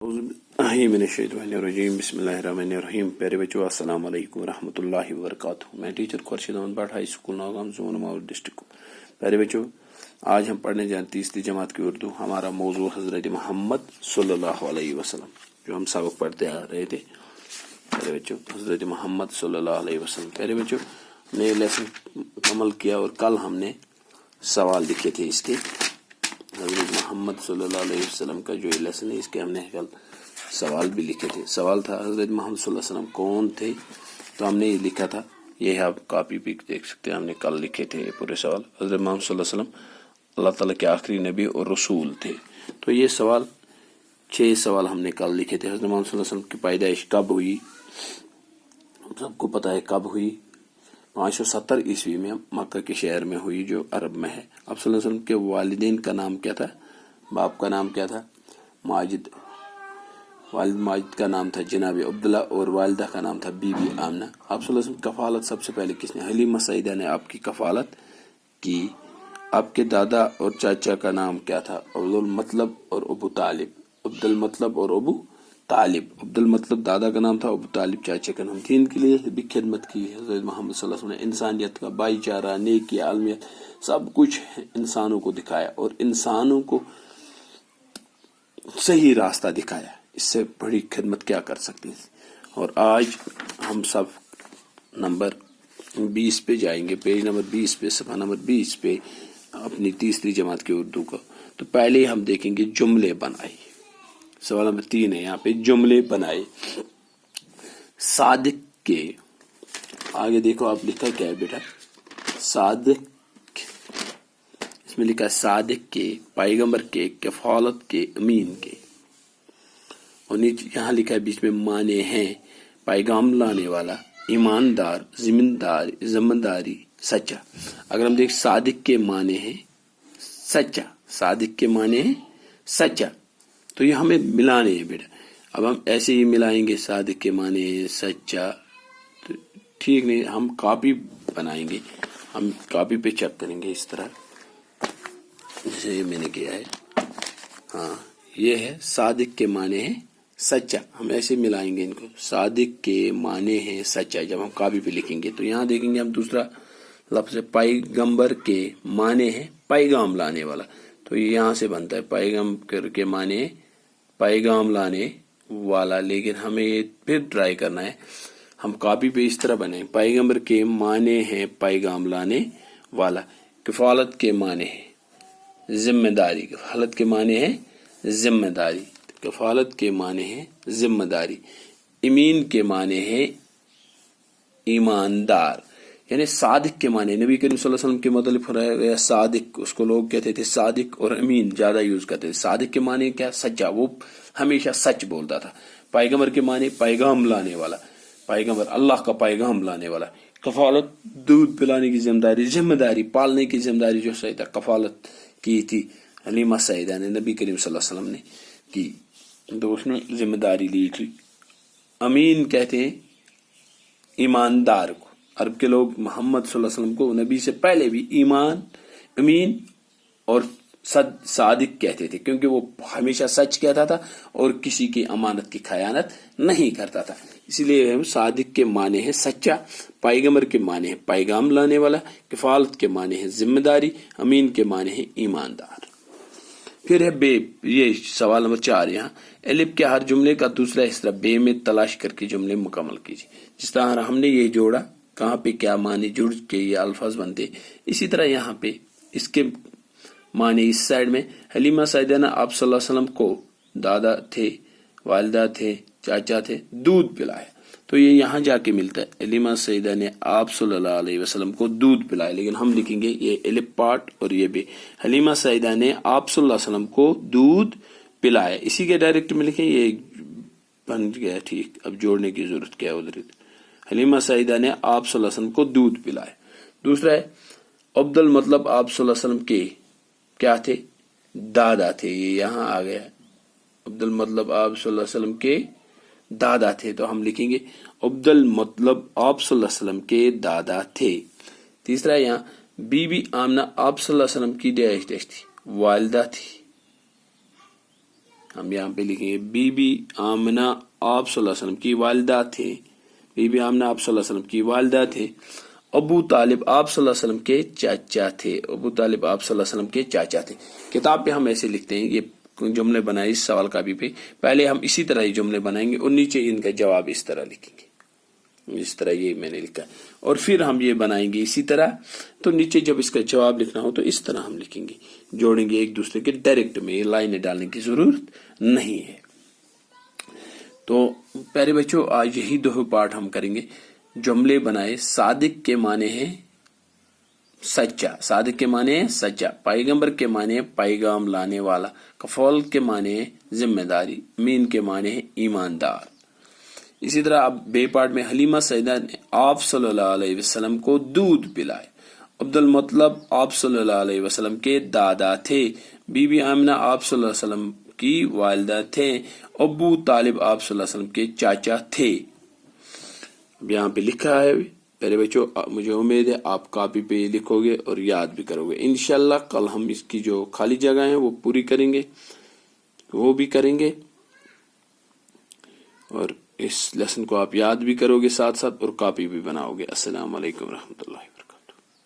बिस्मिल्लाहिर्रहमानिर्रहीम। प्यारे बच्चों, अस्सलाम वालेकुम रहमतुल्लाहि व बरकातुहू। मैं teacher Khursheed Ahmad Bhat, high school Nowgam, zone माउल डिस्ट्रिक्ट। प्यारे बच्चों, आज हम पढ़ने जा रहे हैं तीसरी जमात की उर्दू। हमारा मौजू हजरत मोहम्मद सल्लल्लाहु अलैहि वसल्लम, जो हम सबक पढ़ते आ रहे थे। प्यारे बच्चों, हजरत मोहम्मद सल्लल्लाहु अलैहि वसल्लम। प्यारे बच्चों, हमने लेसन मुकम्मल किया और कल हमने सवाल लिखे थे इसके। हजरत मोहम्मद सल्लल्लाहु अलैहि वसल्लम का जो लेसन है, इसके हमने कल सवाल भी लिखे थे। सवाल था हजरत मोहम्मद सल्लल्लाहु अलैहि वसल्लम कौन थे, तो हमने ये लिखा था। ये है, आप कॉपी भी देख सकते हैं, हमने कल लिखे थे ये पूरे सवाल। हजरत मोहम्मद सल्लल्लाहु अलैहि वसल्लम अल्लाह ताला के आखिरी नबी और रसूल थे। तो ये सवाल 6 सवाल हमने कल लिखे थे। हजरत मोहम्मद सल्लल्लाहु अलैहि वसल्लम की पैदाइश कब हुई, सबको पता है कब हुई। 570 ईस्वी में मक्का के शहर में हुई, जो अरब में है। अब सल्लल्लाहु अलैहि वसल्लम के वालिदैन का नाम क्या था, बाप का नाम क्या था, माजिद। वालिद माजिद का नाम था जनाब अब्दुल्ला और वालिदा का नाम था बीबी आमना। आप सल्लल्लाहु अलैहि वसल्लम की कफालत सबसे पहले किसने, हलीमा सईदा ने आपकी कफालत की। आपके दादा और चाचा का नाम क्या था, अब्दुल मतलब और अबू तालिब। अब्दुल मतलब और अबू तालिब। अब्दुल मतलब दादा का नाम था, अबू तालिब चाचा का नाम। दीन के लिए भी खिदमत की हज़रत मोहम्मद सल्लल्लाहु अलैहि वसल्लम ने। इंसानियत का, भाईचारा, नेकी, आलमियत, सब कुछ इंसानों को दिखाया और इंसानों को सही रास्ता दिखाया। इससे बड़ी खिदमत क्या कर सकते हैं। और आज हम सब नंबर 20 पे जाएंगे, पेज नंबर 20 पे, सफ़ा नंबर 20 पे, अपनी तीसरी जमात की उर्दू का। तो पहले हम देखेंगे जुमले बनाए। सवाल नंबर 3 है, यहाँ पे जुमले बनाए। सादिक के आगे देखो, आप लिखा क्या है बेटा, सादिक। इसमें लिखा है सादिक के, पैगंबर के, कफालत के, अमीन के। और नीचे यहाँ लिखा है बीच में माने हैं, पैगाम लाने वाला, ईमानदार, जिम्मेदार, जिम्मेदारी, सच्चा। अगर हम देख, सादिक के माने हैं सच्चा, सादिक के माने हैं सच्चा, तो ये हमें मिलाने हैं बेटा। अब हम ऐसे ही मिलाएंगे, सादिक के माने हैं सच्चा, तो ठीक नहीं, हम कॉपी बनाएंगे, हम कॉपी पे चेक करेंगे इस तरह, जैसे ये मैंने किया है। हाँ, ये है सादिक के माने हैं सच्चा। हम ऐसे मिलाएंगे इनको, सादिक के माने हैं सच्चा। जब हम कॉपी पे लिखेंगे तो यहाँ देखेंगे हम दूसरा लफ्ज है, पैगंबर के माने हैं पैगाम लाने वाला। तो ये यहाँ से बनता है, पैगंबर के माने पैगाम लाने वाला। लेकिन हमें ये फिर ट्राई करना है, हम कॉपी पे इस तरह बने, पैगंबर के माने हैं पैगाम लाने वाला। कफालत के माने हैं जिम्मेदारी, कफालत के माने हैं जिम्मेदारी, कफालत के माने हैं जिम्मेदारी। अमीन के माने हैं ईमानदार। यानी सादिक के माने, नबी करीम सल्लल्लाहु अलैहि वसल्लम के मतलब है सादिक, उसको लोग कहते थे सादिक, और अमीन ज्यादा यूज करते थे। सादिक के माने क्या, सच्चा, वो हमेशा सच बोलता था। पैगंबर के माने पैगाम लाने वाला, पैगंबर अल्लाह का पैगाम लाने वाला। कफालत, दूध पिलाने की जिम्मेदारी, जिम्मेदारी पालने की जिम्मेदारी जो सईदा कफालत की थी हलीमा सईदा ने, नबी करीम सल्लल्लाहु अलैहि वसल्लम ने की, तो उसने जिम्मेदारी ली थी। अमीन कहते हैं ईमानदार को। अरब के लोग मोहम्मद सल्लल्लाहु अलैहि वसल्लम को नबी से पहले भी ईमान, अमीन और सादिक कहते थे, क्योंकि वो हमेशा सच कहता था और किसी की अमानत की खयानत नहीं करता था। इसीलिए हम सादिक के माने हैं सच्चा, पैगंबर के माने हैं पैगाम लाने वाला, कफालत के माने हैं जिम्मेदारी, अमीन के माने हैं ईमानदार। फिर है बे, ये सवाल नंबर 4। यहाँ एलिफ के हर जुमले का दूसरा हिस्सा बे में तलाश करके जुमले मुकम्मल कीजिए। जिस तरह हमने ये जोड़ा, कहाँ पे क्या माने जुड़ के ये अल्फाज बनते, इसी तरह यहाँ पे इसके माने इस साइड में, हलीमा सईदा ने आप सल्लल्लाहु अलैहि वसल्लम को, दादा थे, वालिदा थे, चाचा थे, दूध पिलाया। तो ये यहाँ जाके मिलता है, हलीमा सईदा ने आप सल्लल्लाहु अलैहि वसल्लम को दूध पिलाया। लेकिन हम लिखेंगे ये एलिफ पार्ट और ये भी, हलीमा सईदा ने आप सल्लल्लाहु अलैहि वसल्लम को दूध पिलाया। इसी के डायरेक्ट में लिखें, ये बन गया ठीक। अब जोड़ने की जरूरत क्या है उधर, हलीमा सईदा ने आप सल्लल्लाहु अलैहि वसल्लम को दूध पिलाया। दूसरा है अब्दुल मतलब आप सल्लल्लाहु अलैहि वसल्लम के क्या थे, दादा थे। ये यहाँ आ गया, अब्दुल मतलब आप सल्लल्लाहु अलैहि वसल्लम के दादा थे। तो हम लिखेंगे अब्दुल मतलब आप सल्लल्लाहु अलैहि वसल्लम के दादा थे। तीसरा यहाँ बीबी आमना आप सल्लल्लाहु अलैहि वसल्लम की डैश डैश थी, वालिदा थी। हम यहाँ पे लिखेंगे बीबी आमना आप सल्लल्लाहु अलैहि वसल्लम की वालिदा थे, बीबी आमना आप सल्लल्लाहु अलैहि वसल्लम की वालिदा थे। अबू तालिब आप सल्लल्लाहु अलैहि वसल्लम के चाचा थे, अबू तालिब आप सल्लल्लाहु अलैहि वसल्लम के चाचा थे। किताब पे हम ऐसे लिखते हैं, ये जुमले बनाए इस सवाल कापी पे, पहले हम इसी तरह ही जुमले बनाएंगे और नीचे इनका जवाब इस तरह लिखेंगे, इस तरह ये मैंने लिखा, और फिर हम ये बनाएंगे इसी तरह। तो नीचे जब इसका जवाब लिखना हो तो इस तरह हम लिखेंगे, जोड़ेंगे एक दूसरे के, डायरेक्ट में ये लाइनें डालने की जरूरत नहीं है। तो प्यारे बच्चों, आज यही दो पार्ट हम करेंगे। जुमले बनाए, सादिक के माने हैं सच्चा, सादिक के माने हैं सच्चा, पैगंबर के माने हैं पैगाम लाने वाला, कफौल के माने हैं जिम्मेदारी, मीन के माने हैं ईमानदार। इसी तरह अब बे पार्ट में हलीमा सईदा ने आप सल्लल्लाहु अलैहि वसल्लम को दूध पिलाए, अब्दुल मतलब आप सल्लल्लाहु अलैहि वसल्लम के दादा थे, बीबी आमिना आप सल्लल्लाहु अलैहि वसल्लम की वालिदा थे, अबू तालिब आप सल्लल्लाहु अलैहि वसल्लम के चाचा थे। अब यहाँ पे लिखा है प्यारे बच्चों, मुझे उम्मीद है आप कॉपी पे लिखोगे और याद भी करोगे। इंशाल्लाह कल हम इसकी जो खाली जगह है वो पूरी करेंगे, वो भी करेंगे, और इस लेसन को आप याद भी करोगे साथ साथ और कॉपी भी बनाओगे। अस्सलाम वालेकुम रहमतुल्लाह।